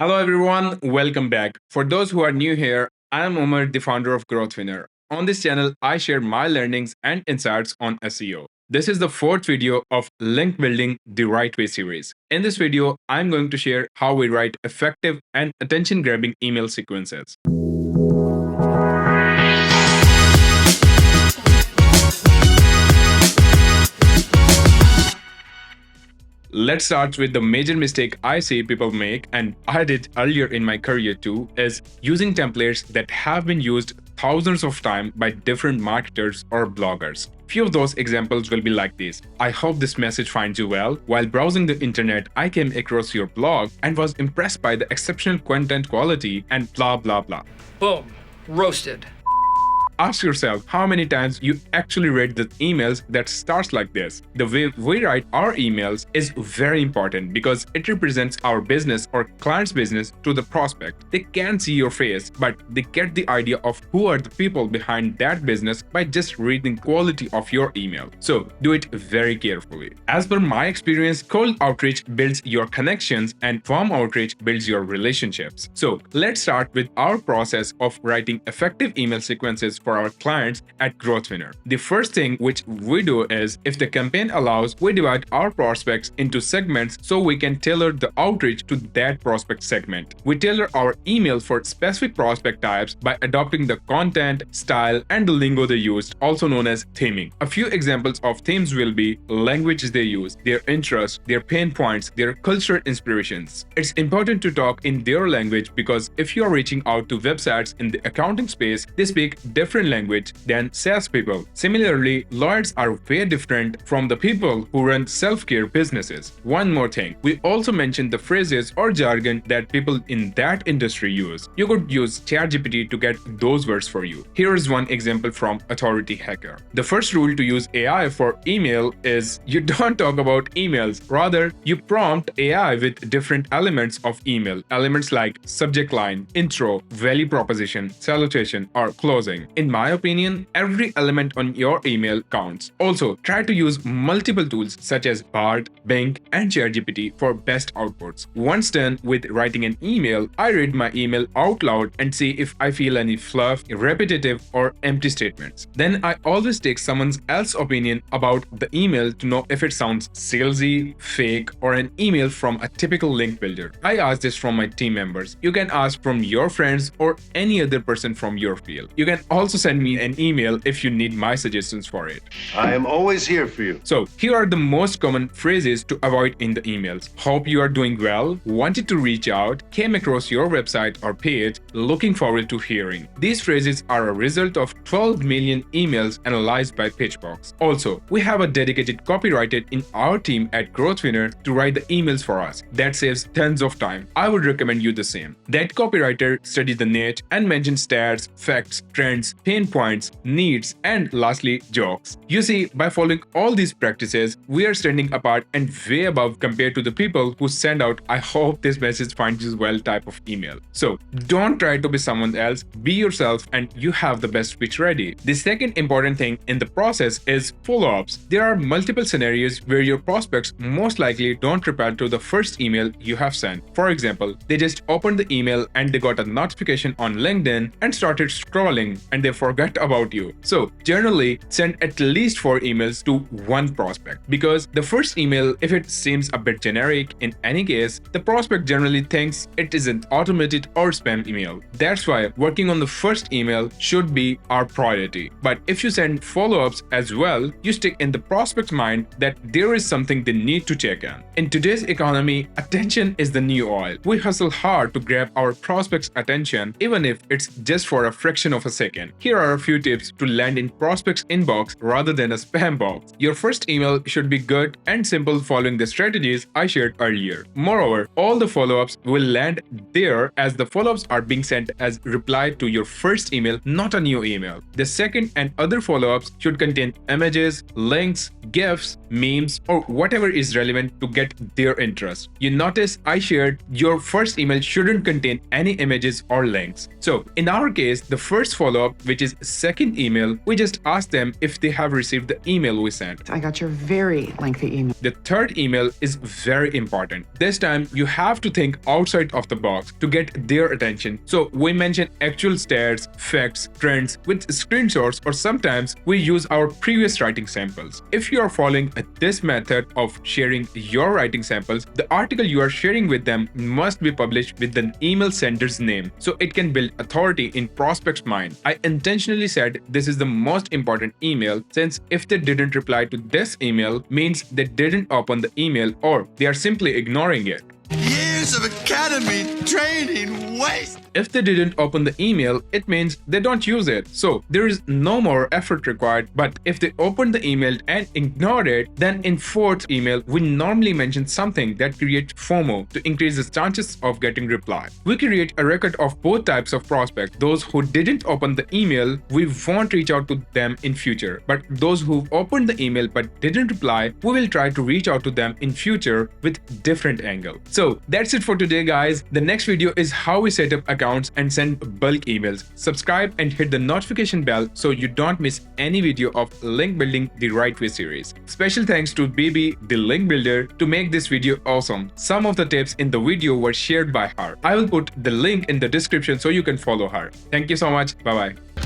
Hello, everyone. Welcome back. For those who are new here, I am Omar, the founder of Growth Winner. On this channel, I share my learnings and insights on SEO. This is the fourth video of Link Building the Right Way series. In this video, I'm going to share how we write effective and attention grabbing email sequences. Let's start with the major mistake I see people make, and I did earlier in my career too, is using templates that have been used thousands of times by different marketers or bloggers. Few of those examples will be like this. I hope this message finds you well. While browsing the internet, I came across your blog and was impressed by the exceptional content quality and blah blah blah. Boom. Roasted. Ask yourself how many times you actually read the emails that starts like this. The way we write our emails is very important because it represents our business or client's business to the prospect. They can't see your face, but they get the idea of who are the people behind that business by just reading the quality of your email. So do it very carefully. As per my experience, cold outreach builds your connections and warm outreach builds your relationships. So let's start with our process of writing effective email sequences for our clients at Growth Winner. The first thing which we do is, if the campaign allows, we divide our prospects into segments so we can tailor the outreach to that prospect segment. We tailor our email for specific prospect types by adopting the content, style, and the lingo they used, also known as theming. A few examples of themes will be language they use, their interests, their pain points, their cultural inspirations. It's important to talk in their language because if you are reaching out to websites in the accounting space, they speak different language than salespeople. Similarly, lawyers are way different from the people who run self-care businesses. One more thing, we also mentioned the phrases or jargon that people in that industry use. You could use ChatGPT to get those words for you. Here is one example from Authority Hacker. The first rule to use AI for email is you don't talk about emails. Rather, you prompt AI with different elements of email. Elements like subject line, intro, value proposition, salutation, or closing. In my opinion, every element on your email counts. Also, try to use multiple tools such as Bard, Bing, and ChatGPT for best outputs. Once done with writing an email, I read my email out loud and see if I feel any fluff, repetitive, or empty statements. Then I always take someone else's opinion about the email to know if it sounds salesy, fake, or an email from a typical link builder. I ask this from my team members. You can ask from your friends or any other person from your field. You can also send me an email if you need my suggestions for it. I am always here for you. So here are the most common phrases to avoid in the emails. Hope you are doing well, wanted to reach out, came across your website or page, looking forward to hearing. These phrases are a result of 12 million emails analyzed by Pitchbox. Also, we have a dedicated copywriter in our team at Growth Winner to write the emails for us. That saves tons of time. I would recommend you the same. That copywriter studies the niche and mentions stats, facts, trends, pain points, needs, and lastly, jokes. You see, by following all these practices, we are standing apart and way above compared to the people who send out "I hope this message finds you well" type of email. So don't try to be someone else, be yourself, and you have the best pitch ready. The second important thing in the process is follow-ups. There are multiple scenarios where your prospects most likely don't reply to the first email you have sent. For example, they just opened the email and they got a notification on LinkedIn and started scrolling and they forgot about you. So generally send at least 4 emails to one prospect, because the first email, if it seems a bit generic in any case, the prospect generally thinks it is an automated or spam email. That's why working on the first email should be our priority. But if you send follow-ups as well, you stick in the prospect's mind that there is something they need to check in. In today's economy, attention is the new oil. We hustle hard to grab our prospects' attention, even if it's just for a fraction of a second. Here are a few tips to land in prospects' inbox rather than a spam box. Your first email should be good and simple, following the strategies I shared earlier. Moreover, all the follow-ups will land there, as the follow-ups are being sent as reply to your first email, not a new email. The second and other follow-ups should contain images, links, GIFs, memes, or whatever is relevant to get their interest. You notice I shared your first email shouldn't contain any images or links. So in our case, the first follow-up which is second email, we just ask them if they have received the email we sent. I got your very lengthy email. The third email is very important. This time you have to think outside of the box to get their attention. So we mention actual stats, facts, trends with screenshots, or sometimes we use our previous writing samples. If you are following this method of sharing your writing samples, the article you are sharing with them must be published with the email sender's name so it can build authority in prospect's mind. I intentionally said this is the most important email since if they didn't reply to this email means they didn't open the email or they are simply ignoring it. Years of academy training waste. If they didn't open the email, it means they don't use it. So there is no more effort required. But if they opened the email and ignored it, then in fourth email, we normally mention something that creates FOMO to increase the chances of getting reply. We create a record of both types of prospects. Those who didn't open the email, we won't reach out to them in future. But those who opened the email but didn't reply, we will try to reach out to them in future with different angle. So that's it for today, guys. The next video is how we set up accounts and send bulk emails. Subscribe and hit the notification bell so you don't miss any video of Link Building the Right Way series. Special thanks to Bibi, the link builder, to make this video awesome. Some of the tips in the video were shared by her. I will put the link in the description so you can follow her. Thank you so much. Bye bye.